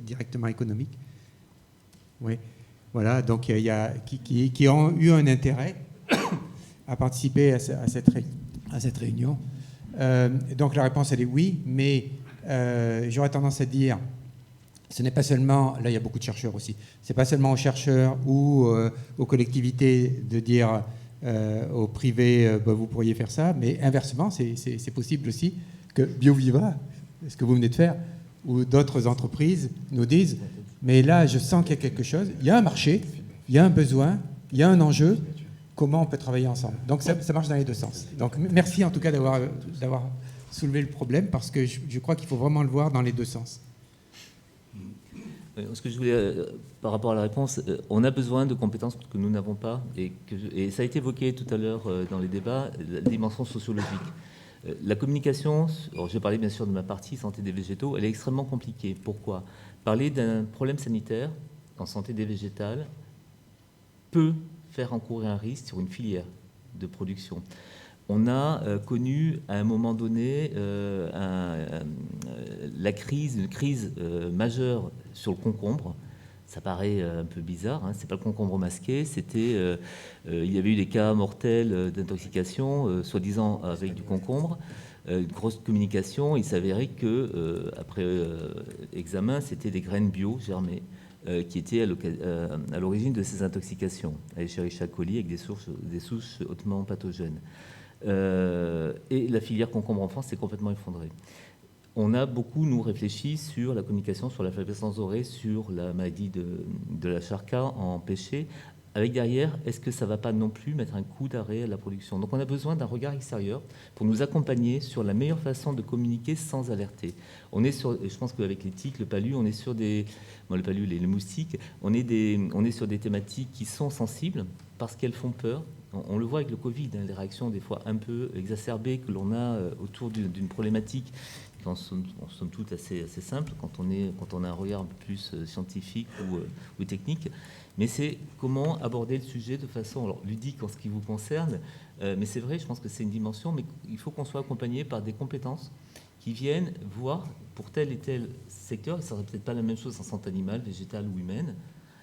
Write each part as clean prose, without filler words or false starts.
directement économique. Oui, voilà, donc qui ont eu un intérêt à participer à cette réunion. Donc la réponse, elle est oui, mais j'aurais tendance à dire, ce n'est pas seulement, là il y a beaucoup de chercheurs aussi, ce n'est pas seulement aux chercheurs ou aux collectivités de dire au privé, vous pourriez faire ça, mais inversement, c'est possible aussi que BioViva, ce que vous venez de faire, ou d'autres entreprises nous disent, mais là, je sens qu'il y a quelque chose, il y a un marché, il y a un besoin, il y a un enjeu, comment on peut travailler ensemble. Donc ça marche dans les deux sens. Donc merci en tout cas d'avoir soulevé le problème, parce que je crois qu'il faut vraiment le voir dans les deux sens. Ce que je voulais, par rapport à la réponse, on a besoin de compétences que nous n'avons pas, et ça a été évoqué tout à l'heure dans les débats, la dimension sociologique. La communication, alors je vais parler bien sûr de ma partie santé des végétaux, elle est extrêmement compliquée. Pourquoi ? Parler d'un problème sanitaire en santé des végétales peut faire encourir un risque sur une filière de production. On a connu à un moment donné une crise majeure sur le concombre. Ça paraît un peu bizarre, hein, c'est pas le concombre masqué, c'était, il y avait eu des cas mortels d'intoxication, soi-disant avec du concombre, une grosse communication. Il s'avérait que après examen, c'était des graines bio germées qui étaient à l'origine de ces intoxications, à Escherichia coli avec des souches hautement pathogènes. Et la filière concombre en France s'est complètement effondrée. On a beaucoup, nous, réfléchi sur la communication, sur la flavescence dorée, sur la maladie de la Charca en pêcher, avec derrière, est-ce que ça ne va pas non plus mettre un coup d'arrêt à la production ? Donc on a besoin d'un regard extérieur pour nous accompagner sur la meilleure façon de communiquer sans alerter. On est sur, je pense qu'avec les tiques, le palu, on est sur des... Bon, le palu, les moustiques, on est sur des thématiques qui sont sensibles parce qu'elles font peur. On le voit avec le Covid, hein, les réactions des fois un peu exacerbées que l'on a autour d'une problématique qui en somme toute assez simple quand on a un regard un peu plus scientifique ou technique. Mais c'est comment aborder le sujet de façon alors, ludique en ce qui vous concerne. Mais c'est vrai, je pense que c'est une dimension, mais il faut qu'on soit accompagné par des compétences qui viennent voir pour tel et tel secteur, et ça ne serait peut-être pas la même chose en santé animale, végétale ou humaine,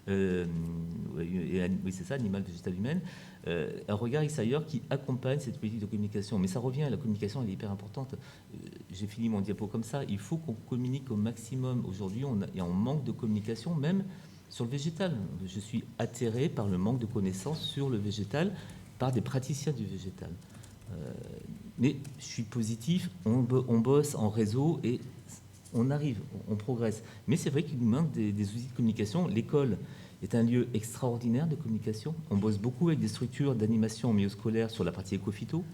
oui c'est ça, animal, végétal, humaine, un regard extérieur qui accompagne cette politique de communication. Mais ça revient, la communication elle est hyper importante. J'ai fini mon diapo comme ça, il faut qu'on communique au maximum. Aujourd'hui, on manque de communication, même sur le végétal. Je suis atterré par le manque de connaissances sur le végétal par des praticiens du végétal. Mais je suis positif, on bosse en réseau et on arrive, on progresse. Mais c'est vrai qu'il nous manque des outils de communication. L'école est un lieu extraordinaire de communication. On bosse beaucoup avec des structures d'animation en milieu scolaire sur la partie éco-phyto.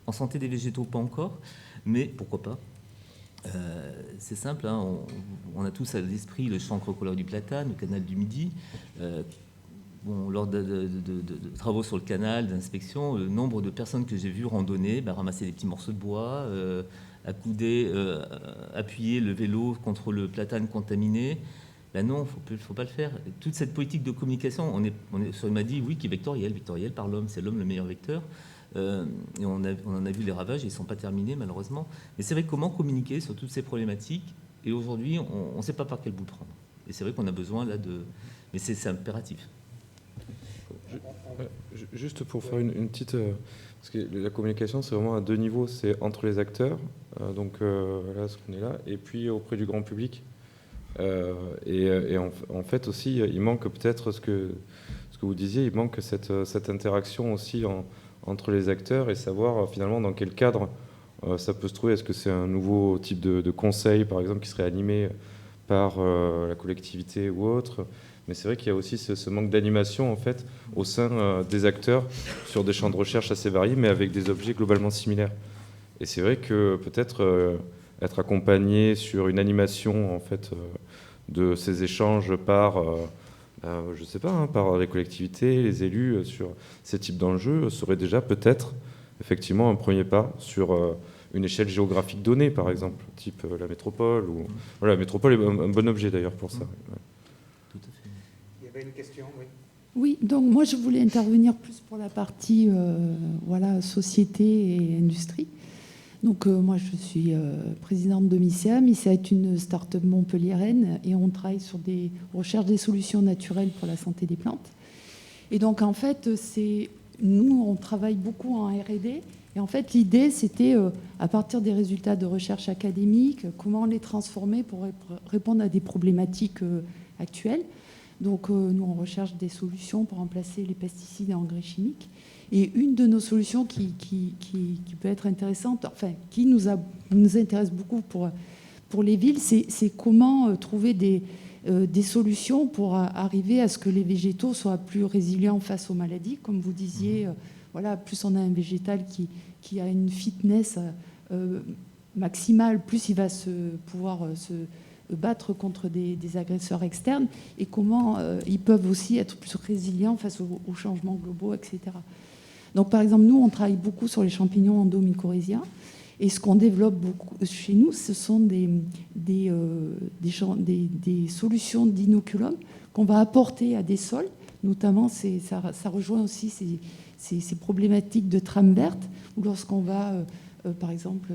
En santé des végétaux, pas encore, mais pourquoi pas. C'est simple, hein, on a tous à l'esprit le chancre couleur du platane, le canal du Midi. Lors de travaux sur le canal, d'inspection, le nombre de personnes que j'ai vues randonner, ramasser des petits morceaux de bois, accouder, appuyer le vélo contre le platane contaminé. Non, faut pas le faire. Toute cette politique de communication, on m'a dit oui, qui est vectoriel par l'homme, c'est l'homme le meilleur vecteur. Et on en a vu les ravages, ils ne sont pas terminés malheureusement. Mais c'est vrai comment communiquer sur toutes ces problématiques. Et aujourd'hui, on ne sait pas par quel bout prendre. Et c'est vrai qu'on a besoin là de... Mais c'est impératif. Juste pour faire une petite... parce que la communication, c'est vraiment à deux niveaux. C'est entre les acteurs, donc là, ce qu'on est là, et puis auprès du grand public. Et en fait aussi, il manque peut-être ce que vous disiez, il manque cette interaction aussi entre les acteurs et savoir finalement dans quel cadre ça peut se trouver. Est-ce que c'est un nouveau type de conseil, par exemple, qui serait animé par la collectivité ou autre ? Mais c'est vrai qu'il y a aussi ce manque d'animation en fait au sein des acteurs sur des champs de recherche assez variés, mais avec des objets globalement similaires. Et c'est vrai que peut-être être accompagné sur une animation en fait de ces échanges par je sais pas, par les collectivités, les élus sur ces types d'enjeux serait déjà peut-être effectivement un premier pas sur une échelle géographique donnée, par exemple, type la métropole. Voilà, la métropole est un bon objet d'ailleurs pour ça. Ouais. Tout à fait. Il y avait une question, oui. Oui, donc moi je voulais intervenir plus pour la partie société et industrie. Donc moi je suis présidente de MICEA. MICEA est une start-up montpelliéraine et on travaille sur des recherches des solutions naturelles pour la santé des plantes. Et donc en fait, nous on travaille beaucoup en R&D. Et en fait l'idée c'était à partir des résultats de recherche académique, comment les transformer pour répondre à des problématiques actuelles. Donc nous on recherche des solutions pour remplacer les pesticides et engrais chimiques. Et une de nos solutions qui peut être intéressante, enfin, qui nous intéresse beaucoup pour les villes, c'est comment trouver des solutions pour arriver à ce que les végétaux soient plus résilients face aux maladies. Comme vous disiez, voilà, plus on a un végétal qui a une fitness maximale, plus il va pouvoir se battre contre des agresseurs externes, et comment ils peuvent aussi être plus résilients face aux changements globaux, etc. Donc, par exemple, nous, on travaille beaucoup sur les champignons endomycorrhiziens. Et ce qu'on développe beaucoup chez nous, ce sont des solutions d'inoculum qu'on va apporter à des sols. Notamment, ça rejoint aussi ces problématiques de trame verte, où lorsqu'on va, par exemple,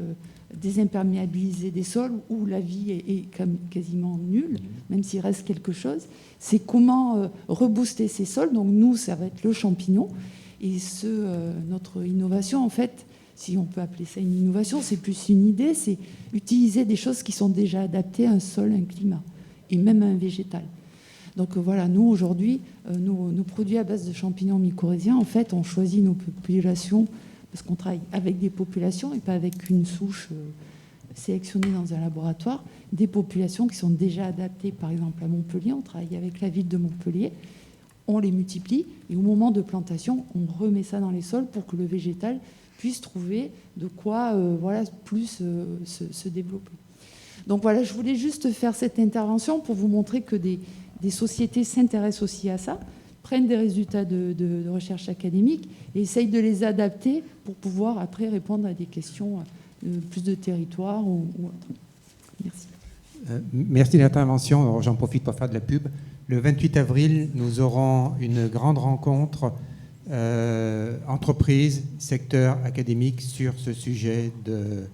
désimperméabiliser des sols où la vie est quasiment nulle, même s'il reste quelque chose, c'est comment rebooster ces sols. Donc, nous, ça va être le champignon. Et notre innovation, en fait, si on peut appeler ça une innovation, c'est plus une idée, c'est utiliser des choses qui sont déjà adaptées à un sol, un climat, et même à un végétal. Donc voilà, nous, aujourd'hui, nos produits à base de champignons mycorhiziens, en fait, on choisit nos populations, parce qu'on travaille avec des populations et pas avec une souche sélectionnée dans un laboratoire, des populations qui sont déjà adaptées, par exemple à Montpellier, on travaille avec la ville de Montpellier, on les multiplie et au moment de plantation, on remet ça dans les sols pour que le végétal puisse trouver de quoi plus se développer. Donc voilà, je voulais juste faire cette intervention pour vous montrer que des sociétés s'intéressent aussi à ça, prennent des résultats de recherche académique et essayent de les adapter pour pouvoir après répondre à des questions plus de territoire ou autre. Merci. Merci de l'intervention. Alors, j'en profite pour faire de la pub. Le 28 avril, nous aurons une grande rencontre entreprise, secteur académique sur ce sujet de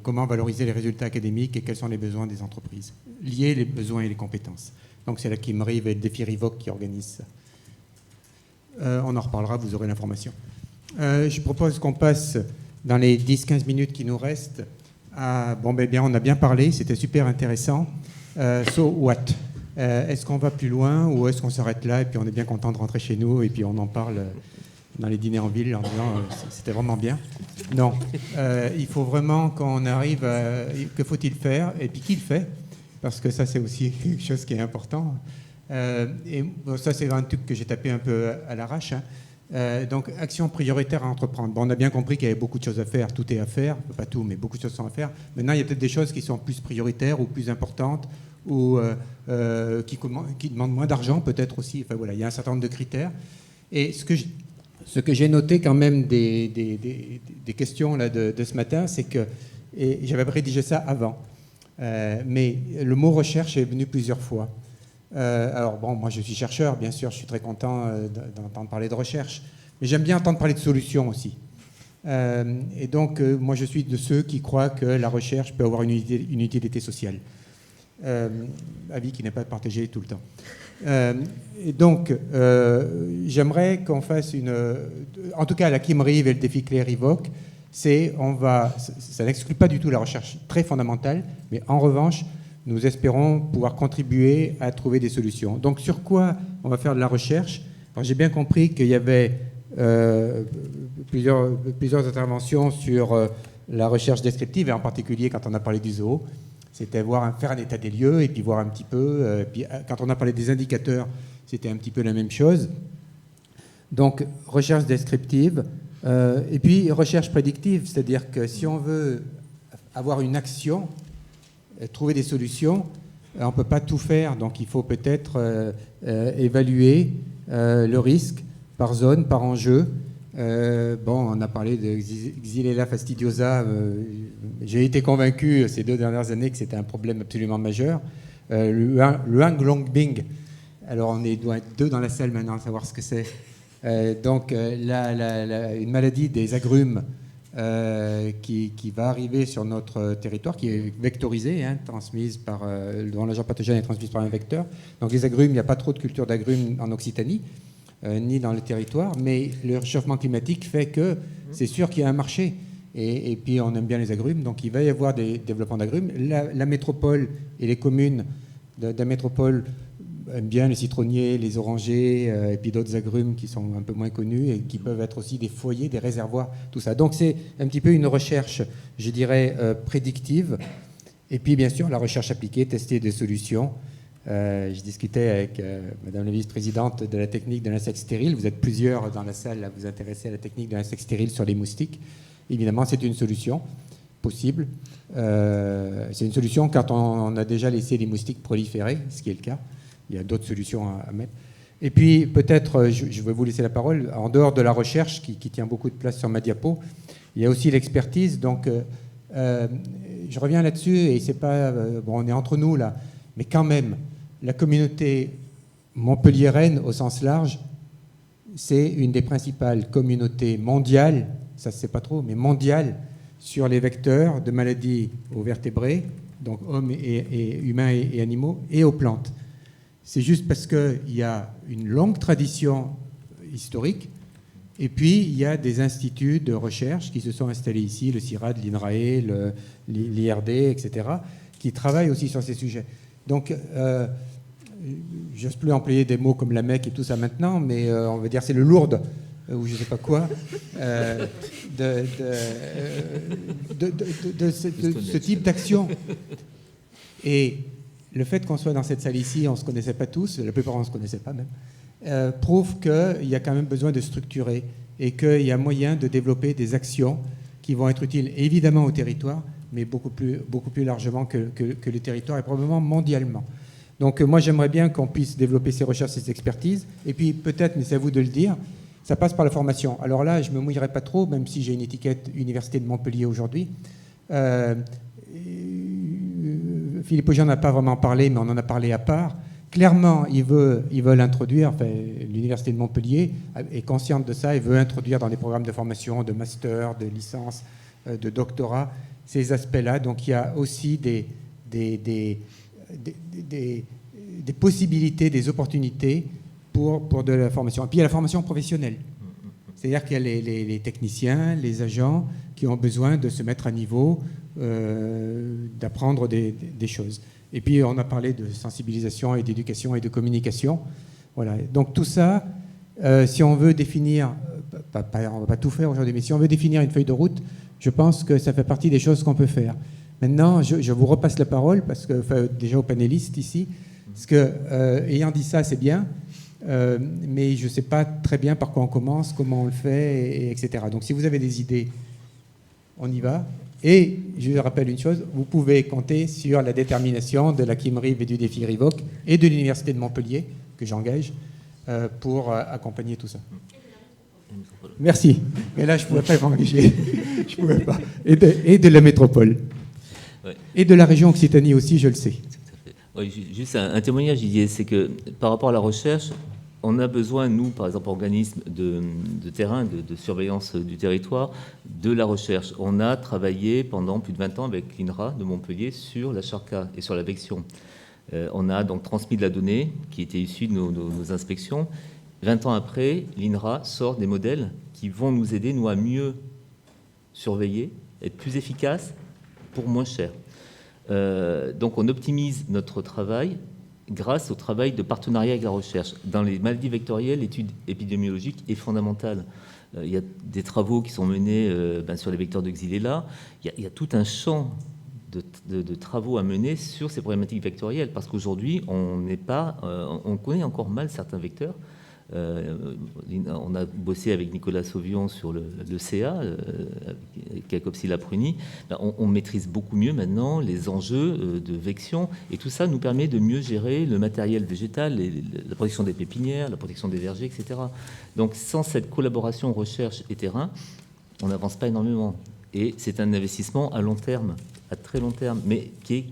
comment valoriser les résultats académiques et quels sont les besoins des entreprises, liés les besoins et les compétences. Donc c'est la Kimriv et le défi Rivoc qui organisent ça. On en reparlera, vous aurez l'information. Je propose qu'on passe dans les 10-15 minutes qui nous restent à... Bon, ben bien, on a bien parlé, c'était super intéressant. So what? Est-ce qu'on va plus loin ou est-ce qu'on s'arrête là et puis on est bien content de rentrer chez nous et puis on en parle dans les dîners en ville en disant c'était vraiment bien? Non, il faut vraiment qu'on arrive à... Que faut-il faire et puis qui le fait? Parce que ça c'est aussi quelque chose qui est important. Et bon, ça c'est un truc que j'ai tapé un peu à l'arrache. Donc action prioritaire à entreprendre. Bon, on a bien compris qu'il y avait beaucoup de choses à faire, tout est à faire, pas tout, mais beaucoup de choses sont à faire. Maintenant il y a peut-être des choses qui sont plus prioritaires ou plus importantes ou qui demandent moins d'argent peut-être aussi. Enfin voilà, il y a un certain nombre de critères. Et ce que j'ai noté quand même des questions là, de ce matin, c'est que, et j'avais rédigé ça avant, mais le mot recherche est venu plusieurs fois. Alors bon, moi je suis chercheur, bien sûr, je suis très content d'entendre parler de recherche, mais j'aime bien entendre parler de solutions aussi. Et donc, moi je suis de ceux qui croient que la recherche peut avoir une utilité sociale. Avis qui n'est pas partagé tout le temps. Et donc, j'aimerais qu'on fasse en tout cas, la Kimriv et le défi Clé Rivoc, ça n'exclut pas du tout la recherche très fondamentale, mais en revanche, nous espérons pouvoir contribuer à trouver des solutions. Donc, sur quoi on va faire de la recherche? Alors, j'ai bien compris qu'il y avait plusieurs interventions sur la recherche descriptive, et en particulier quand on a parlé du zoo. C'était faire un état des lieux et puis voir un petit peu. Puis quand on a parlé des indicateurs, c'était un petit peu la même chose. Donc, recherche descriptive et puis recherche prédictive, c'est-à-dire que si on veut avoir une action, trouver des solutions, on ne peut pas tout faire. Donc, il faut peut-être évaluer le risque par zone, par enjeu. On a parlé de Xylella fastidiosa. J'ai été convaincu ces 2 dernières années que c'était un problème absolument majeur. Le Huanglongbing. Alors, on doit être 2 dans la salle maintenant à savoir ce que c'est. Donc, une maladie des agrumes qui va arriver sur notre territoire, qui est vectorisée, transmise par, dont l'agent pathogène est transmis par un vecteur. Donc les agrumes, il n'y a pas trop de culture d'agrumes en Occitanie, ni dans le territoire, mais le réchauffement climatique fait que c'est sûr qu'il y a un marché. Et puis on aime bien les agrumes, donc il va y avoir des développements d'agrumes. La métropole et les communes de la métropole aiment bien les citronniers, les orangers, et puis d'autres agrumes qui sont un peu moins connus et qui peuvent être aussi des foyers, des réservoirs, tout ça. Donc c'est un petit peu une recherche, je dirais, prédictive. Et puis bien sûr la recherche appliquée, tester des solutions. Je discutais avec Madame la vice-présidente de la technique de l'insecte stérile. Vous êtes plusieurs dans la salle à vous intéresser à la technique de l'insecte stérile sur les moustiques. Évidemment, c'est une solution possible. C'est une solution quand on a déjà laissé les moustiques proliférer, ce qui est le cas. Il y a d'autres solutions à mettre. Et puis, peut-être, je vais vous laisser la parole, en dehors de la recherche, qui tient beaucoup de place sur ma diapo, il y a aussi l'expertise. Donc, je reviens là-dessus, et c'est pas... bon, on est entre nous, là, mais quand même, la communauté montpelliéraine, au sens large, c'est une des principales communautés mondiales, ça ne se sait pas trop, mais mondiale, sur les vecteurs de maladies aux vertébrés, donc hommes et humains et animaux, et aux plantes. C'est juste parce qu'il y a une longue tradition historique, et puis il y a des instituts de recherche qui se sont installés ici, le CIRAD, l'INRAE, l'IRD, etc., qui travaillent aussi sur ces sujets. Donc, je n'ose plus employer des mots comme la Mecque et tout ça maintenant, mais on va dire c'est le Lourdes, ou je ne sais pas quoi, de ce type d'action. Et le fait qu'on soit dans cette salle ici, on ne se connaissait pas tous, la plupart on ne se connaissait pas même, prouve qu'il y a quand même besoin de structurer et qu'il y a moyen de développer des actions qui vont être utiles évidemment au territoire, mais beaucoup plus largement que le territoire et probablement mondialement. Donc moi j'aimerais bien qu'on puisse développer ces recherches, ces expertises, et puis peut-être, mais c'est à vous de le dire, ça passe par la formation. Alors là, je ne me mouillerai pas trop, même si j'ai une étiquette Université de Montpellier aujourd'hui. Philippe Augier n'en a pas vraiment parlé, mais on en a parlé à part. Clairement, ils veulent introduire, enfin, l'Université de Montpellier est consciente de ça et veut introduire dans des programmes de formation, de master, de licence, de doctorat, ces aspects-là. Donc il y a aussi des possibilités, des opportunités pour de la formation. Et puis il y a la formation professionnelle. C'est-à-dire qu'il y a les techniciens, les agents qui ont besoin de se mettre à niveau, d'apprendre des choses. Et puis on a parlé de sensibilisation et d'éducation et de communication. Voilà. Donc tout ça, si on veut définir, on ne va pas tout faire aujourd'hui, mais si on veut définir une feuille de route, je pense que ça fait partie des choses qu'on peut faire. Maintenant, je vous repasse la parole, parce que, enfin, déjà aux panélistes ici, parce que, ayant dit ça, c'est bien, mais je ne sais pas très bien par quoi on commence, comment on le fait, etc. Donc si vous avez des idées, on y va. Et je rappelle une chose, vous pouvez compter sur la détermination de la Kimriv et du défi RIVOC et de l'Université de Montpellier, que j'engage, pour accompagner tout ça. Merci. Mais là, je ne pouvais pas m'engager. Je pouvais pas. Et de la métropole. Ouais. Et de la région Occitanie aussi, je le sais. Oui, juste un témoignage, Didier, c'est que par rapport à la recherche, on a besoin, nous, par exemple, organismes de terrain, de surveillance du territoire, de la recherche. On a travaillé pendant plus de 20 ans avec l'INRA de Montpellier sur la charca et sur la vection. On a donc transmis de la donnée qui était issue de nos inspections. 20 ans après, l'INRA sort des modèles qui vont nous aider, nous, à mieux surveiller, être plus efficaces pour moins cher. Donc on optimise notre travail grâce au travail de partenariat avec la recherche. Dans les maladies vectorielles, l'étude épidémiologique est fondamentale. Il y a des travaux qui sont menés sur les vecteurs de Xylella. Il y a tout un champ de travaux à mener sur ces problématiques vectorielles, parce qu'aujourd'hui, on connaît encore mal certains vecteurs. On a bossé avec Nicolas Sauvion sur le CA, Cacopsylla pruni. On maîtrise beaucoup mieux maintenant les enjeux de vection, et tout ça nous permet de mieux gérer le matériel végétal, la protection des pépinières, la protection des vergers, etc. Donc sans cette collaboration recherche et terrain, on n'avance pas énormément. Et c'est un investissement à long terme, à très long terme, mais qui est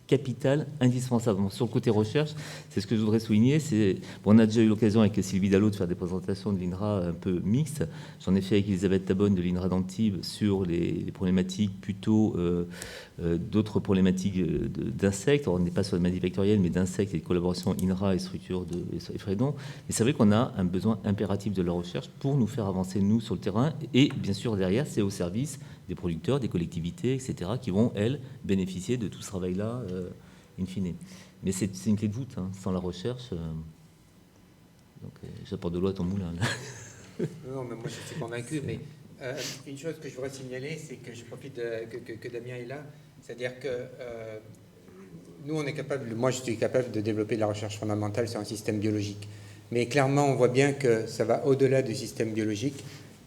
capital, indispensable. Bon, sur le côté recherche, c'est ce que je voudrais souligner. On a déjà eu l'occasion avec Sylvie Dallot de faire des présentations de l'INRA un peu mixtes. J'en ai fait avec Elisabeth Tabonne de l'INRA d'Antibes sur les problématiques plutôt d'autres problématiques d'insectes. On n'est pas sur la maladie vectorielle, mais d'insectes et de collaboration INRA et structures et Fredon. Mais c'est vrai qu'on a un besoin impératif de la recherche pour nous faire avancer, nous, sur le terrain. Et bien sûr, derrière, c'est au service des producteurs, des collectivités, etc., qui vont, elles, bénéficier de tout ce travail-là, in fine. Mais c'est une clé de voûte, hein. Sans la recherche. Donc, j'apporte de l'eau à ton moulin, là. Non, mais moi, je suis convaincu. Mais une chose que je voudrais signaler, c'est que je profite que Damien est là. C'est-à-dire que nous, on est capable, moi, je suis capable de développer de la recherche fondamentale sur un système biologique. Mais clairement, on voit bien que ça va au-delà du système biologique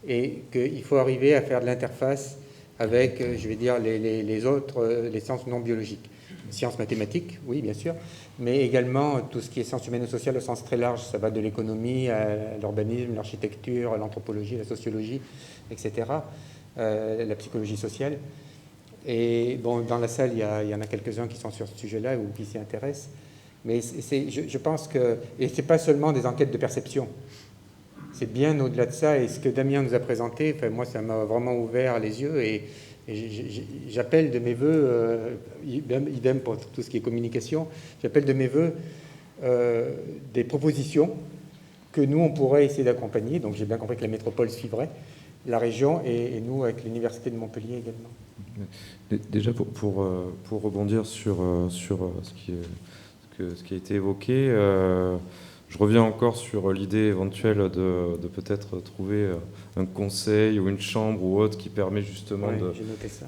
et qu'il faut arriver à faire de l'interface avec, je vais dire, les autres, les sciences non biologiques. Sciences mathématiques, oui, bien sûr, mais également tout ce qui est sciences humaines et sociales au sens très large. Ça va de l'économie à l'urbanisme, l'architecture, l'anthropologie, la sociologie, etc., la psychologie sociale. Et bon, dans la salle, il y en a quelques-uns qui sont sur ce sujet-là ou qui s'y intéressent. Mais je pense que... Et ce n'est pas seulement des enquêtes de perception. C'est bien au-delà de ça. Et ce que Damien nous a présenté, enfin, moi, ça m'a vraiment ouvert les yeux. Et j'appelle de mes voeux, idem pour tout ce qui est communication, j'appelle de mes voeux des propositions que nous, on pourrait essayer d'accompagner. Donc j'ai bien compris que la métropole suivrait, la région et nous avec l'Université de Montpellier également. Déjà, pour rebondir sur ce qui a été évoqué, je reviens encore sur l'idée éventuelle de peut-être trouver un conseil ou une chambre ou autre qui permet justement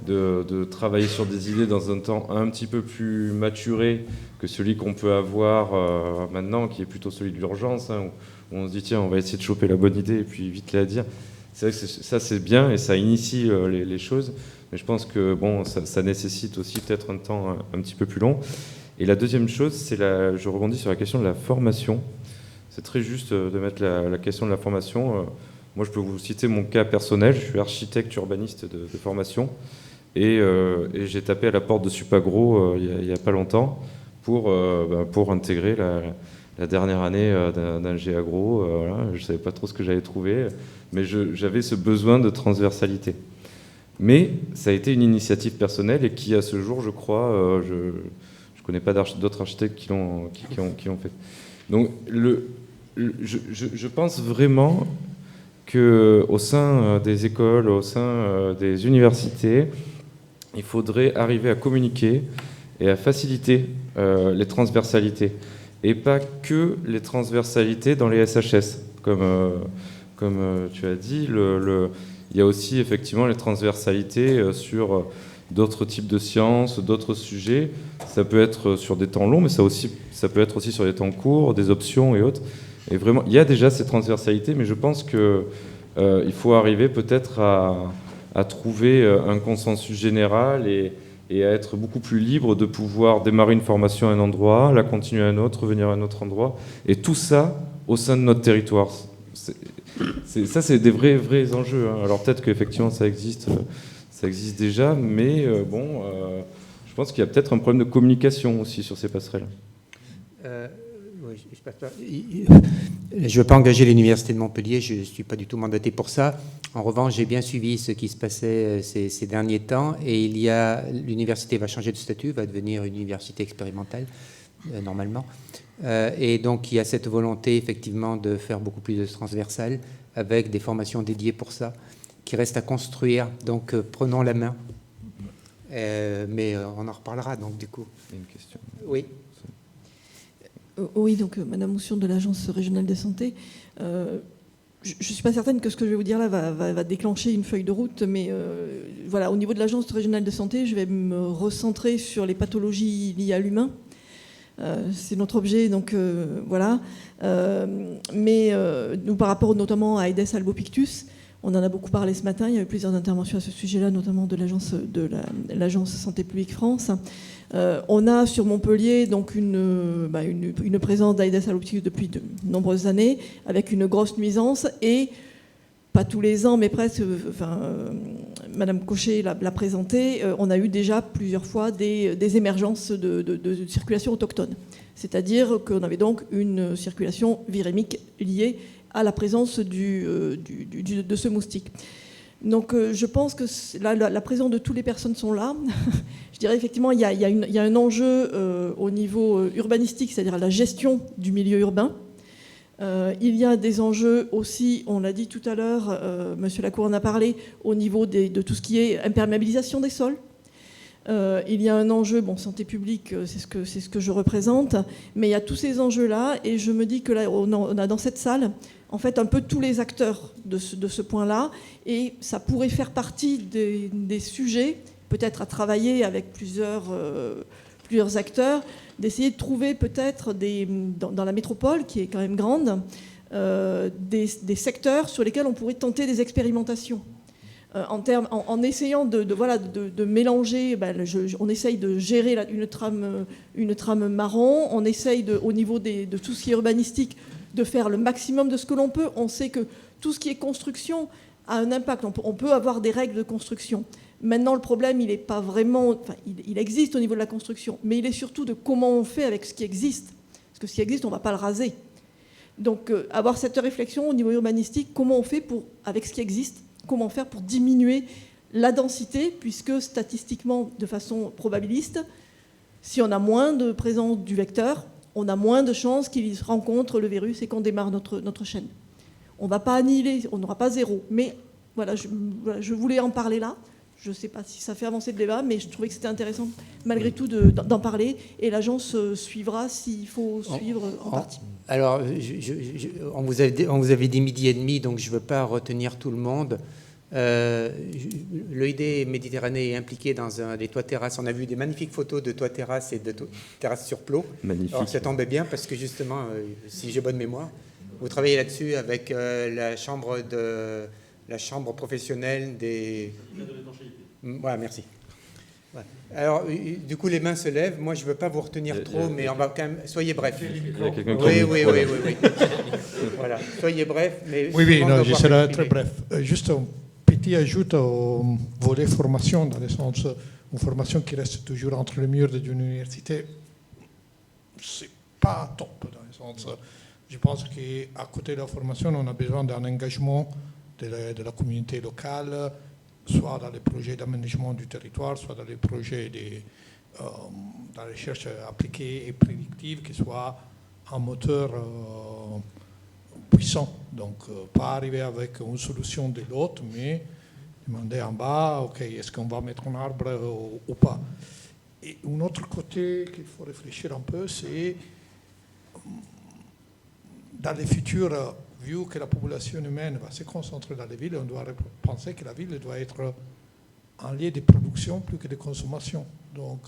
de travailler sur des idées dans un temps un petit peu plus maturé que celui qu'on peut avoir maintenant, qui est plutôt celui de l'urgence, hein, où on se dit tiens, on va essayer de choper la bonne idée et puis vite la dire. C'est vrai que ça c'est bien et ça initie les choses, mais je pense que bon, ça nécessite aussi peut-être un temps un petit peu plus long. Et la deuxième chose, je rebondis sur la question de la formation. C'est très juste de mettre la question de la formation. Moi, je peux vous citer mon cas personnel. Je suis architecte urbaniste de formation et j'ai tapé à la porte de Supagro il n'y a pas longtemps pour intégrer la dernière année d'un G-Agro. Voilà. Je ne savais pas trop ce que j'allais trouver, mais j'avais ce besoin de transversalité. Mais ça a été une initiative personnelle et qui, à ce jour, je crois, je ne connais pas d'autres architectes qui l'ont fait. Donc, je pense vraiment qu'au sein des écoles, au sein des universités, il faudrait arriver à communiquer et à faciliter les transversalités. Et pas que les transversalités dans les SHS. Comme tu as dit, il y a aussi effectivement les transversalités sur d'autres types de sciences, d'autres sujets. Ça peut être sur des temps longs, mais ça peut être aussi sur des temps courts, des options et autres. Et vraiment, il y a déjà ces transversalités, mais je pense qu'il faut arriver peut-être à trouver un consensus général et à être beaucoup plus libre de pouvoir démarrer une formation à un endroit, la continuer à un autre, revenir à un autre endroit. Et tout ça au sein de notre territoire. Ça, c'est des vrais enjeux, hein. Alors peut-être qu'effectivement, ça existe déjà, mais je pense qu'il y a peut-être un problème de communication aussi sur ces passerelles. Oui, je ne veux pas engager l'Université de Montpellier, je ne suis pas du tout mandaté pour ça. En revanche, j'ai bien suivi ce qui se passait ces derniers temps et l'université va changer de statut, va devenir une université expérimentale, normalement. Et donc, il y a cette volonté, effectivement, de faire beaucoup plus de transversal avec des formations dédiées pour ça, qui restent à construire. Donc, prenons la main. Mais on en reparlera, donc, du coup. Une question. Oui. Oui, donc Madame Moussion de l'Agence régionale de santé. Je ne suis pas certaine que ce que je vais vous dire là va déclencher une feuille de route, mais voilà, au niveau de l'Agence régionale de santé, je vais me recentrer sur les pathologies liées à l'humain. C'est notre objet, donc voilà. Mais nous, par rapport notamment à Aedes albopictus, on en a beaucoup parlé ce matin, il y a eu plusieurs interventions à ce sujet-là, notamment de l'Agence Santé publique France. On a sur Montpellier donc une présence d'Aedes albopictus depuis de nombreuses années, avec une grosse nuisance et pas tous les ans, mais presque, Madame Cochet l'a présenté, on a eu déjà plusieurs fois des émergences de circulation autochtone. C'est-à-dire qu'on avait donc une circulation virémique liée à la présence de ce moustique. Donc je pense que la présence de toutes les personnes sont là. Je dirais effectivement il y a un enjeu au niveau urbanistique, c'est-à-dire la gestion du milieu urbain. Il y a des enjeux aussi, on l'a dit tout à l'heure, Monsieur Lacour en a parlé, au niveau de tout ce qui est imperméabilisation des sols. Il y a un enjeu, santé publique, c'est ce que je représente, mais il y a tous ces enjeux-là, et je me dis que là, on a dans cette salle, en fait, un peu tous les acteurs de ce point-là, et ça pourrait faire partie des sujets, peut-être à travailler avec plusieurs acteurs, d'essayer de trouver peut-être dans la métropole, qui est quand même grande, des secteurs sur lesquels on pourrait tenter des expérimentations. En essayant de mélanger, on essaye de gérer une trame marron, on essaye au niveau de tout ce qui est urbanistique de faire le maximum de ce que l'on peut. On sait que tout ce qui est construction a un impact, on peut avoir des règles de construction. Maintenant, le problème, il n'est pas vraiment... il existe au niveau de la construction, mais il est surtout de comment on fait avec ce qui existe. Parce que ce qui existe, on ne va pas le raser. Donc, avoir cette réflexion au niveau urbanistique, comment on fait avec ce qui existe, comment faire pour diminuer la densité, puisque statistiquement, de façon probabiliste, si on a moins de présence du vecteur, on a moins de chances qu'il rencontre le virus et qu'on démarre notre chaîne. On ne va pas annihiler, on n'aura pas zéro. Mais voilà, je voulais en parler là. Je ne sais pas si ça fait avancer le débat, mais je trouvais que c'était intéressant, malgré tout, d'en parler. Et l'agence suivra s'il faut suivre en partie. Alors, on vous avait dit 12h30, donc je ne veux pas retenir tout le monde. L'EID Méditerranée est impliqué dans des toits-terrasses. On a vu des magnifiques photos de toits-terrasses et de terrasses sur plot. Magnifique. Alors, ça tombait bien parce que justement, si j'ai bonne mémoire, vous travaillez là-dessus avec la chambre professionnelle des... Voilà, merci. Ouais. Alors, du coup, les mains se lèvent. Moi, je ne veux pas vous retenir trop, mais on va quand même... Soyez bref. Oui. Voilà, soyez bref. Mais oui, non, je serai très bref. Juste un petit ajout au volet formation, dans le sens une formation qui reste toujours entre les murs d'une université. C'est pas top, dans le sens... Je pense qu'à côté de la formation, on a besoin d'un engagement de la communauté locale, soit dans les projets d'aménagement du territoire, soit dans les projets de la recherche appliquée et prédictive, qui soit un moteur puissant. Donc, pas arriver avec une solution de l'autre, mais demander en bas, OK, est-ce qu'on va mettre un arbre ou pas. Et un autre côté qu'il faut réfléchir un peu, c'est dans les futurs, vu que la population humaine va se concentrer dans les villes, on doit penser que la ville doit être un lieu de production plus que de consommation. Donc,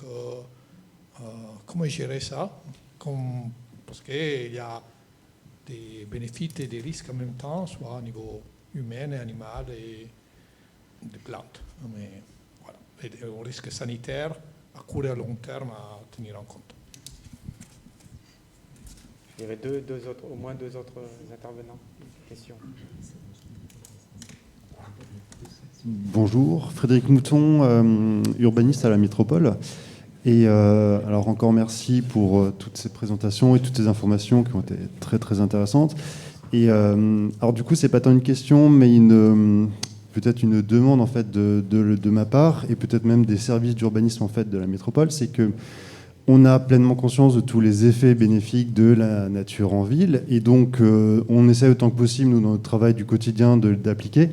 comment gérer ça? Parce qu'il y a des bénéfices et des risques en même temps, soit au niveau humain et animal et des plantes. Mais voilà, et des risques sanitaires à court et à long terme à tenir en compte. Il y avait au moins deux autres intervenants. Question. Bonjour, Frédéric Mouton, urbaniste à la métropole. Et alors encore merci pour toutes ces présentations et toutes ces informations qui ont été très très intéressantes. Et alors du coup, c'est pas tant une question, mais peut-être une demande en fait de ma part et peut-être même des services d'urbanisme en fait de la métropole, c'est que on a pleinement conscience de tous les effets bénéfiques de la nature en ville et donc on essaie autant que possible, nous, dans notre travail du quotidien, d'appliquer,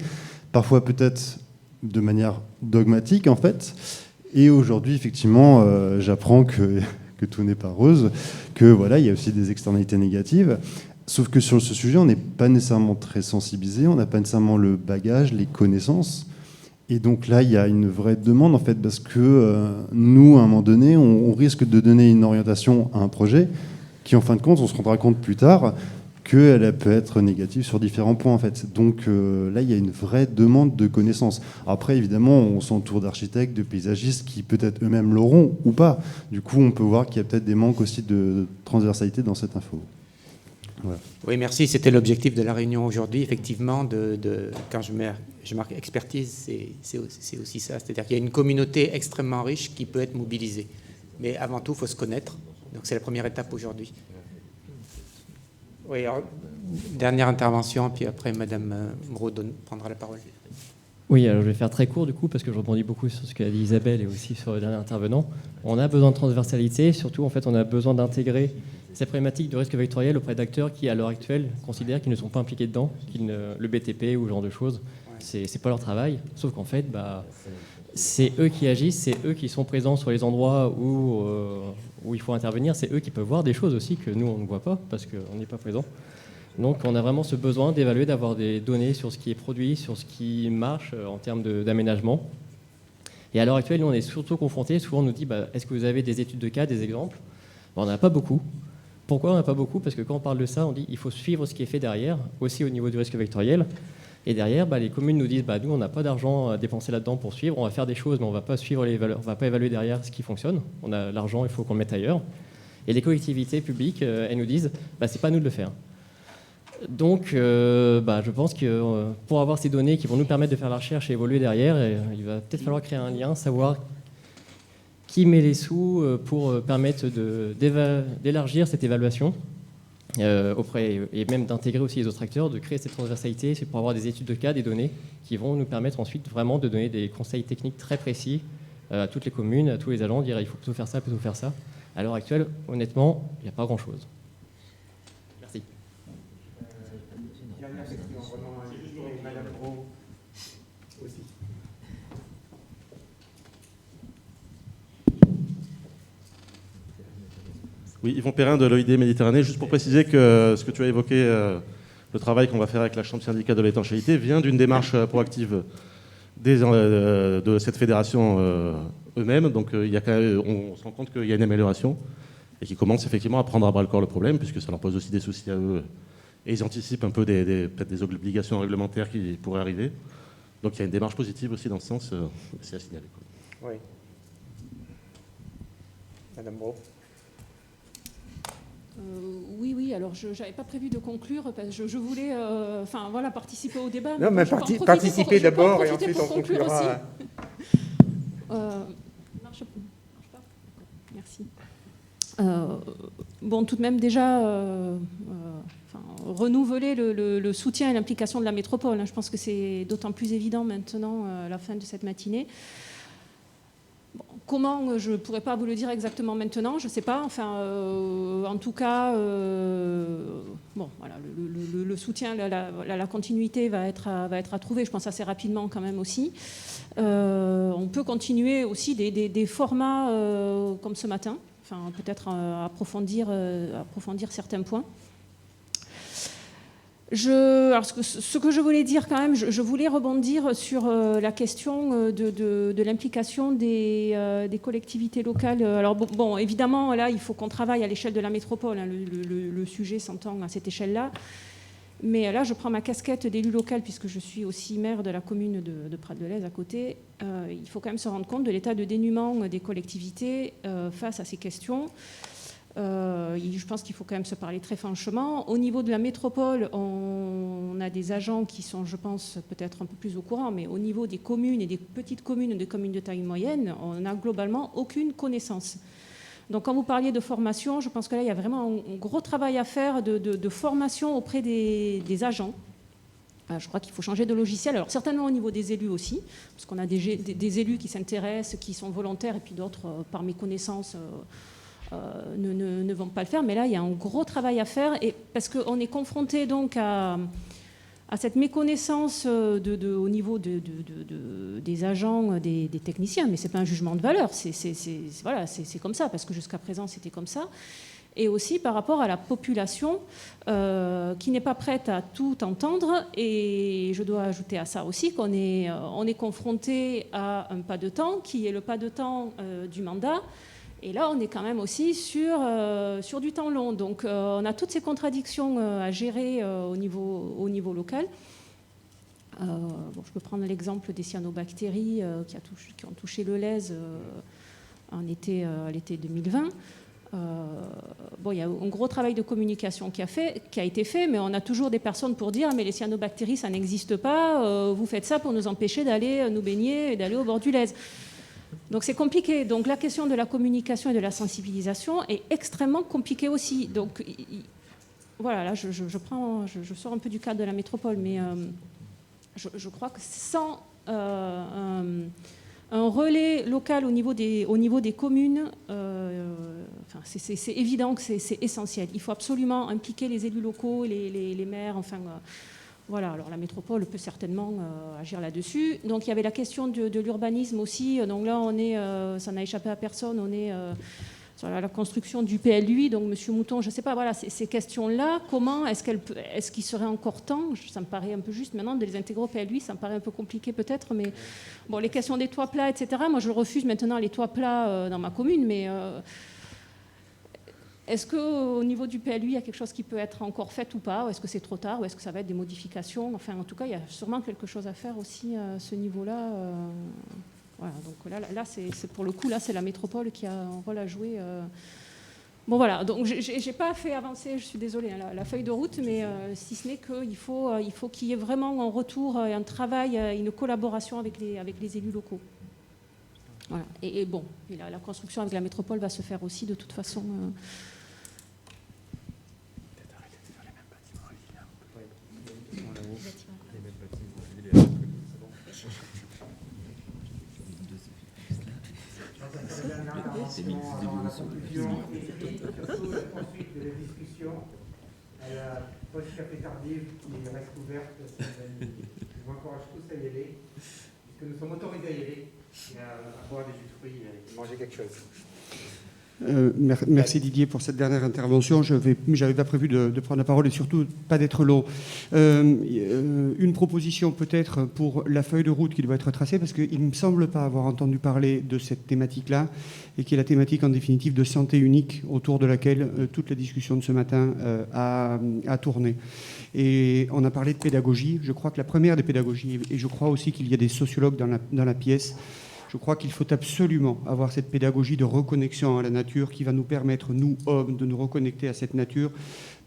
parfois peut-être de manière dogmatique en fait. Et aujourd'hui, effectivement, j'apprends que tout n'est pas rose, que voilà, il y a aussi des externalités négatives. Sauf que sur ce sujet, on n'est pas nécessairement très sensibilisé, on n'a pas nécessairement le bagage, les connaissances. Et donc là, il y a une vraie demande, en fait, parce que nous, à un moment donné, on risque de donner une orientation à un projet qui, en fin de compte, on se rendra compte plus tard qu'elle peut être négative sur différents points, en fait. Donc là, il y a une vraie demande de connaissances. Après, évidemment, on s'entoure d'architectes, de paysagistes qui peut-être eux-mêmes l'auront ou pas. Du coup, on peut voir qu'il y a peut-être des manques aussi de transversalité dans cette info. Voilà. Oui, merci. C'était l'objectif de la réunion aujourd'hui. Effectivement, quand je marque expertise, c'est aussi ça. C'est-à-dire qu'il y a une communauté extrêmement riche qui peut être mobilisée. Mais avant tout, il faut se connaître. Donc c'est la première étape aujourd'hui. Oui, alors, dernière intervention, puis après, Madame Moreau prendra la parole. Oui, alors je vais faire très court du coup, parce que je rebondis beaucoup sur ce qu'a dit Isabelle et aussi sur le dernier intervenant. On a besoin de transversalité, surtout en fait on a besoin d'intégrer ces problématiques de risque vectoriel auprès d'acteurs qui à l'heure actuelle considèrent qu'ils ne sont pas impliqués dedans, le BTP ou ce genre de choses, c'est pas leur travail, sauf qu'en fait c'est eux qui agissent, c'est eux qui sont présents sur les endroits où il faut intervenir, c'est eux qui peuvent voir des choses aussi que nous on ne voit pas parce qu'on n'est pas présent. Donc on a vraiment ce besoin d'évaluer, d'avoir des données sur ce qui est produit, sur ce qui marche en termes d'aménagement. Et à l'heure actuelle, nous on est surtout confrontés, souvent on nous dit est-ce que vous avez des études de cas, des exemples? On n'en a pas beaucoup. Pourquoi on n'en a pas beaucoup? Parce que quand on parle de ça, on dit qu'il faut suivre ce qui est fait derrière, aussi au niveau du risque vectoriel. Et derrière, les communes nous disent nous on n'a pas d'argent à dépenser là-dedans pour suivre, on va faire des choses mais on ne va pas suivre les valeurs, on ne va pas évaluer derrière ce qui fonctionne. On a l'argent, il faut qu'on le mette ailleurs. Et les collectivités publiques, elles nous disent c'est pas nous de le faire. Donc, je pense que pour avoir ces données qui vont nous permettre de faire la recherche et évoluer derrière, il va peut-être falloir créer un lien, savoir qui met les sous pour permettre d'élargir cette évaluation auprès, et même d'intégrer aussi les autres acteurs, de créer cette transversalité, c'est pour avoir des études de cas, des données qui vont nous permettre ensuite vraiment de donner des conseils techniques très précis à toutes les communes, à tous les agents, dire il faut plutôt faire ça, plutôt faire ça. À l'heure actuelle, honnêtement, il n'y a pas grand-chose. Merci. Oui, Yvon Perrin de l'OID Méditerranée. Juste pour préciser que ce que tu as évoqué, le travail qu'on va faire avec la Chambre syndicale de l'étanchéité, vient d'une démarche proactive de cette fédération eux-mêmes. Donc on se rend compte qu'il y a une amélioration et qu'ils commencent effectivement à prendre à bras-le-corps le problème, puisque ça leur pose aussi des soucis à eux. Et ils anticipent un peu peut-être des obligations réglementaires qui pourraient arriver. Donc il y a une démarche positive aussi dans ce sens, c'est à signaler. Oui. Madame Brault. Oui, alors je n'avais pas prévu de conclure, parce que je voulais participer au débat. Non, mais participer d'abord et ensuite on conclura. Marche pas. Merci. Tout de même déjà, renouveler le soutien et l'implication de la métropole. Je pense que c'est d'autant plus évident maintenant à la fin de cette matinée. Comment, je ne pourrais pas vous le dire exactement maintenant, je ne sais pas. En tout cas, le soutien, la continuité va être à trouver, je pense assez rapidement quand même aussi. On peut continuer aussi des formats comme ce matin, peut-être approfondir certains points. Ce que je voulais dire quand même, je voulais rebondir sur la question de l'implication des collectivités locales. Alors évidemment, là, il faut qu'on travaille à l'échelle de la métropole. Le sujet s'entend à cette échelle-là. Mais là, je prends ma casquette d'élu local, puisque je suis aussi maire de la commune de Prat-de-Lez à côté. Il faut quand même se rendre compte de l'état de dénuement des collectivités face à ces questions. Je pense qu'il faut quand même se parler très franchement. Au niveau de la métropole, on a des agents qui sont, je pense, peut-être un peu plus au courant, mais au niveau des communes et des petites communes, des communes de taille moyenne, on n'a globalement aucune connaissance. Donc quand vous parliez de formation, je pense que là, il y a vraiment un gros travail à faire de formation auprès des agents. Je crois qu'il faut changer de logiciel. Alors certainement au niveau des élus aussi, parce qu'on a des élus qui s'intéressent, qui sont volontaires, et puis d'autres, par méconnaissance, ne vont pas le faire, mais là il y a un gros travail à faire, et parce qu'on est confronté donc à cette méconnaissance au niveau des agents, des techniciens, mais c'est pas un jugement de valeur, c'est comme ça, parce que jusqu'à présent c'était comme ça, et aussi par rapport à la population qui n'est pas prête à tout entendre, et je dois ajouter à ça aussi qu'on est confronté à un pas de temps qui est le pas de temps du mandat. Et là, on est quand même aussi sur du temps long. Donc, on a toutes ces contradictions à gérer au niveau local. Je peux prendre l'exemple des cyanobactéries qui ont touché le Lez à l'été 2020. bon, il y a un gros travail de communication qui a été fait, mais on a toujours des personnes pour dire mais les cyanobactéries, ça n'existe pas, vous faites ça pour nous empêcher d'aller nous baigner et d'aller au bord du Lez. Donc c'est compliqué. Donc la question de la communication et de la sensibilisation est extrêmement compliquée aussi. Donc voilà, là je sors un peu du cadre de la métropole, mais je crois que sans un relais local au niveau des communes, c'est évident que c'est essentiel. Il faut absolument impliquer les élus locaux, les maires, voilà. Alors la métropole peut certainement agir là-dessus. Donc il y avait la question de l'urbanisme aussi. Donc là, ça n'a échappé à personne, on est sur la construction du PLUI. Donc Monsieur Mouton, je ne sais pas, voilà, ces questions-là, comment est-ce qu'il serait encore temps, ça me paraît un peu juste maintenant, de les intégrer au PLUI, ça me paraît un peu compliqué peut-être, mais bon, les questions des toits plats, etc. Moi, je refuse maintenant les toits plats dans ma commune, mais est-ce qu'au niveau du PLUI, il y a quelque chose qui peut être encore fait ou pas, ou est-ce que c'est trop tard, ou est-ce que ça va être des modifications? Enfin, en tout cas, il y a sûrement quelque chose à faire aussi à ce niveau-là. Voilà, donc là c'est pour le coup, là, c'est la métropole qui a un rôle à jouer. Bon, voilà, donc j'ai pas fait avancer, je suis désolée, hein, la feuille de route, mais si ce n'est qu'il faut qu'il y ait vraiment un retour, un travail, une collaboration avec les élus locaux. Voilà. Et bon, la construction avec la métropole va se faire aussi de toute façon. C'est avant la conclusion et surtout la poursuite de la discussion à la pause café tardive qui reste ouverte. Je vous encourage tous à y aller, puisque nous sommes autorisés à y aller et à boire des jus de fruits et manger quelque chose. Merci Didier pour cette dernière intervention. Je n'avais pas prévu de prendre la parole et surtout pas d'être long. Une proposition peut-être pour la feuille de route qui doit être tracée, parce qu'il ne me semble pas avoir entendu parler de cette thématique-là, et qui est la thématique en définitive de santé unique, autour de laquelle toute la discussion de ce matin a tourné. Et on a parlé de pédagogie. Je crois que la première des pédagogies, et je crois aussi qu'il y a des sociologues dans la pièce, je crois qu'il faut absolument avoir cette pédagogie de reconnexion à la nature qui va nous permettre, nous, hommes, de nous reconnecter à cette nature,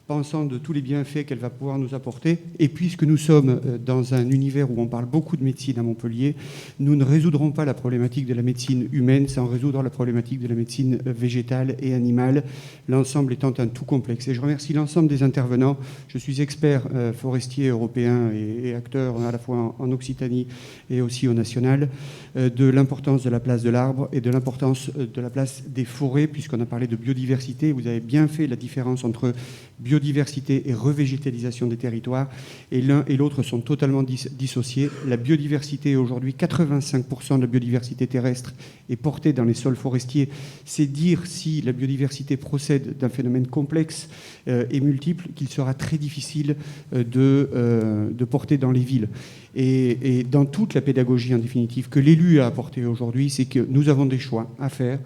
pensant de tous les bienfaits qu'elle va pouvoir nous apporter. Et puisque nous sommes dans un univers où on parle beaucoup de médecine à Montpellier, nous ne résoudrons pas la problématique de la médecine humaine sans résoudre la problématique de la médecine végétale et animale, l'ensemble étant un tout complexe. Et je remercie l'ensemble des intervenants. Je suis expert forestier européen et acteur à la fois en Occitanie et aussi au national, de l'importance de la place de l'arbre et de l'importance de la place des forêts, puisqu'on a parlé de biodiversité. Vous avez bien fait la différence entre biodiversité et revégétalisation des territoires, et l'un et l'autre sont totalement dissociés. La biodiversité, aujourd'hui, 85% de la biodiversité terrestre est portée dans les sols forestiers. C'est dire si la biodiversité procède d'un phénomène complexe et multiple qu'il sera très difficile de porter dans les villes. Et dans toute la pédagogie, en définitive, que l'élu a apporté aujourd'hui, c'est que nous avons des choix à faire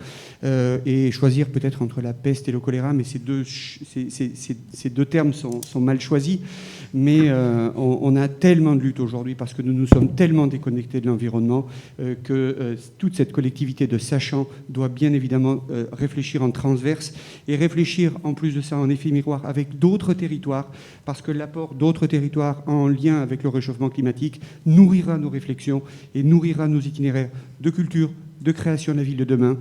et choisir peut-être entre la peste et le choléra, mais ces deux termes sont mal choisis. Mais on a tellement de lutte aujourd'hui parce que nous nous sommes tellement déconnectés de l'environnement que toute cette collectivité de sachants doit bien évidemment réfléchir en transverse et réfléchir en plus de ça en effet miroir avec d'autres territoires, parce que l'apport d'autres territoires en lien avec le réchauffement climatique nourrira nos réflexions et nourrira nos itinéraires de culture, de création de la ville de demain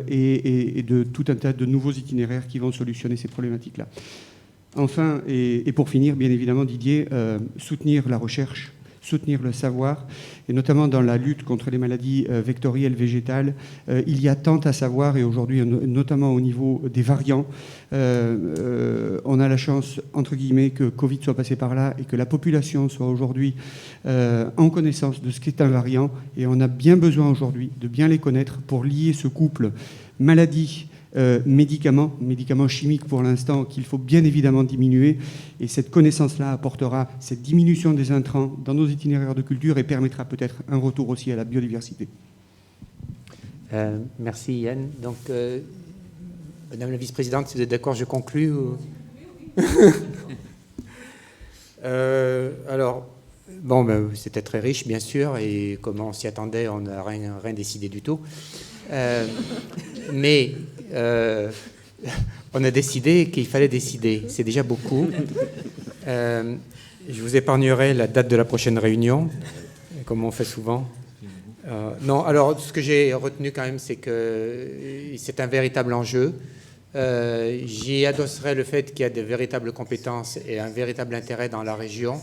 et de tout un tas de nouveaux itinéraires qui vont solutionner ces problématiques-là. Enfin, et pour finir, bien évidemment, Didier, soutenir la recherche, soutenir le savoir, et notamment dans la lutte contre les maladies vectorielles végétales. Il y a tant à savoir, et aujourd'hui, notamment au niveau des variants, on a la chance, entre guillemets, que Covid soit passé par là et que la population soit aujourd'hui en connaissance de ce qu'est un variant, et on a bien besoin aujourd'hui de bien les connaître pour lier ce couple maladie médicaments chimiques pour l'instant qu'il faut bien évidemment diminuer, et cette connaissance-là apportera cette diminution des intrants dans nos itinéraires de culture et permettra peut-être un retour aussi à la biodiversité. Merci Yann. Donc, Madame la vice-présidente, si vous êtes d'accord, je conclue. Alors, bon, c'était très riche, bien sûr, et comme on s'y attendait, on n'a rien décidé du tout. Mais on a décidé qu'il fallait décider. C'est déjà beaucoup. Je vous épargnerai la date de la prochaine réunion, comme on fait souvent. Non, alors ce que j'ai retenu quand même, c'est que c'est un véritable enjeu. J'y adosserai le fait qu'il y a de véritables compétences et un véritable intérêt dans la région.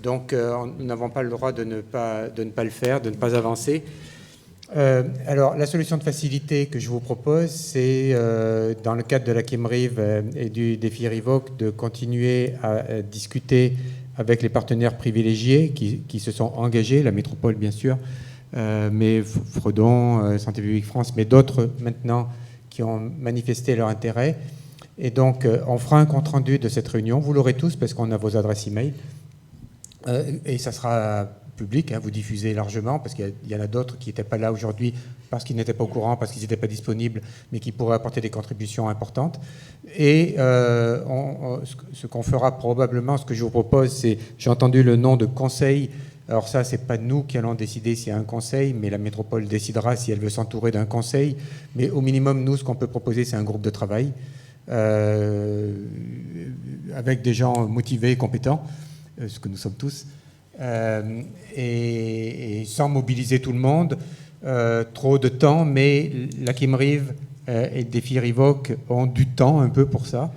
Donc nous n'avons pas le droit de ne pas le faire, de ne pas avancer. Alors la solution de facilité que je vous propose, c'est dans le cadre de la Chemrive et du défi Rivoc, de continuer à discuter avec les partenaires privilégiés qui se sont engagés, la métropole bien sûr, mais Fredon, Santé publique France, mais d'autres maintenant qui ont manifesté leur intérêt. Et donc, on fera un compte-rendu de cette réunion. Vous l'aurez tous parce qu'on a vos adresses e-mail. Et ça sera public, hein, vous diffusez largement, parce qu'il y en a d'autres qui n'étaient pas là aujourd'hui parce qu'ils n'étaient pas au courant, parce qu'ils n'étaient pas disponibles, mais qui pourraient apporter des contributions importantes. Et ce qu'on fera probablement, ce que je vous propose, c'est, j'ai entendu le nom de conseil. Alors ça, c'est pas nous qui allons décider s'il y a un conseil, mais la métropole décidera si elle veut s'entourer d'un conseil. Mais au minimum, nous, ce qu'on peut proposer, c'est un groupe de travail avec des gens motivés et compétents, ce que nous sommes tous, et sans mobiliser tout le monde, trop de temps, mais la Chemrive et le défi Rivoc ont du temps un peu pour ça,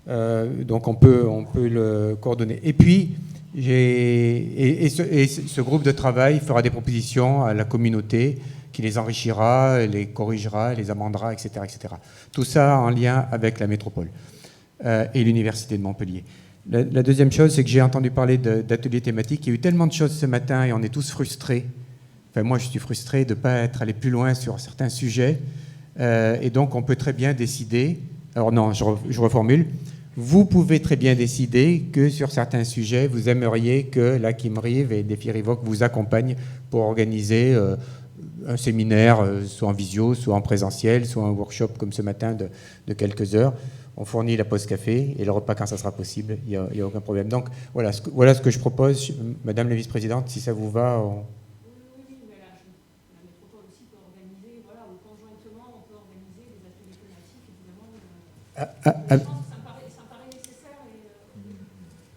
donc on peut le coordonner. Et puis, ce groupe de travail fera des propositions à la communauté qui les enrichira, les corrigera, les amendera, etc., etc. Tout ça en lien avec la métropole et l'université de Montpellier. La deuxième chose, c'est que j'ai entendu parler d'ateliers thématiques. Il y a eu tellement de choses ce matin et on est tous frustrés. Enfin, moi, je suis frustré de ne pas être allé plus loin sur certains sujets. Et donc, on peut très bien décider... Alors non, je reformule. Vous pouvez très bien décider que sur certains sujets, vous aimeriez que la Chemrive et Défi Rivoc vous accompagnent pour organiser un séminaire, soit en visio, soit en présentiel, soit un workshop comme ce matin de quelques heures. On fournit la pause café et le repas quand ça sera possible, il n'y a aucun problème. Donc voilà ce que je propose. Madame la vice-présidente, si ça vous va... Oui, mais la métropole aussi peut organiser, voilà, ou conjointement, on peut organiser des ateliers thématiques, évidemment. Ça me paraît nécessaire.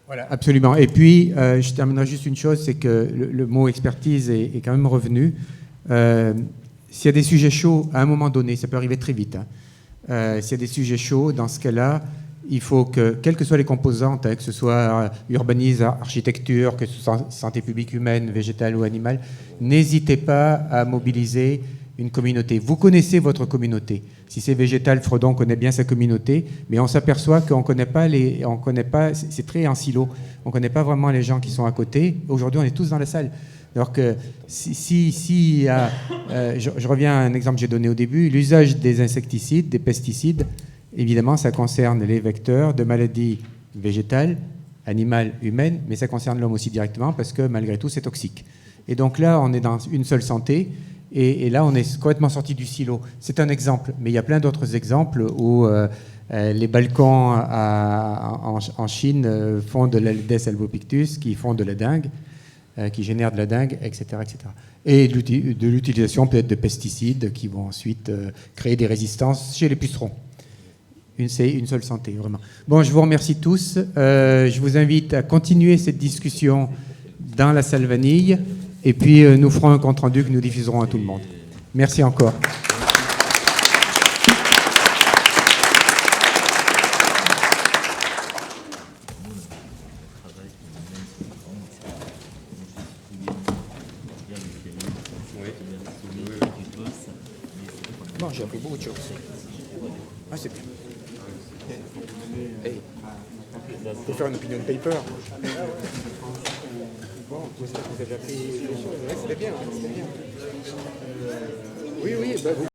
Voilà, absolument. Et puis, je terminerai juste une chose, c'est que le mot expertise est quand même revenu. S'il y a des sujets chauds, à un moment donné, ça peut arriver très vite, hein. S'il y a des sujets chauds, dans ce cas-là, il faut que, quelles que soient les composantes, hein, que ce soit urbanisme, architecture, que ce soit santé publique humaine, végétale ou animale, n'hésitez pas à mobiliser une communauté. Vous connaissez votre communauté. Si c'est végétal, Fredon connaît bien sa communauté, mais on s'aperçoit qu'on connaît pas c'est très en silo. On ne connaît pas vraiment les gens qui sont à côté. Aujourd'hui, on est tous dans la salle. Alors que je reviens à un exemple que j'ai donné au début, l'usage des insecticides, des pesticides, évidemment, ça concerne les vecteurs de maladies végétales, animales, humaines, mais ça concerne l'homme aussi directement parce que malgré tout, c'est toxique. Et donc là, on est dans une seule santé et là, on est complètement sorti du silo. C'est un exemple, mais il y a plein d'autres exemples où les balcons en Chine font de l'Aedes albopictus qui font de la dengue, qui génèrent de la dengue, etc., etc. Et de l'utilisation peut-être de pesticides qui vont ensuite créer des résistances chez les pucerons. C'est une seule santé, vraiment. Bon, je vous remercie tous. Je vous invite à continuer cette discussion dans la salle Vanille, et puis nous ferons un compte-rendu que nous diffuserons à tout le monde. Merci encore. Non, j'ai appris beaucoup de choses. Ah, c'est bien. Hey. On peut faire une opinion paper. Bon, vous avez appris des choses. Ouais, c'était bien. Oui, oui. Bah, vous...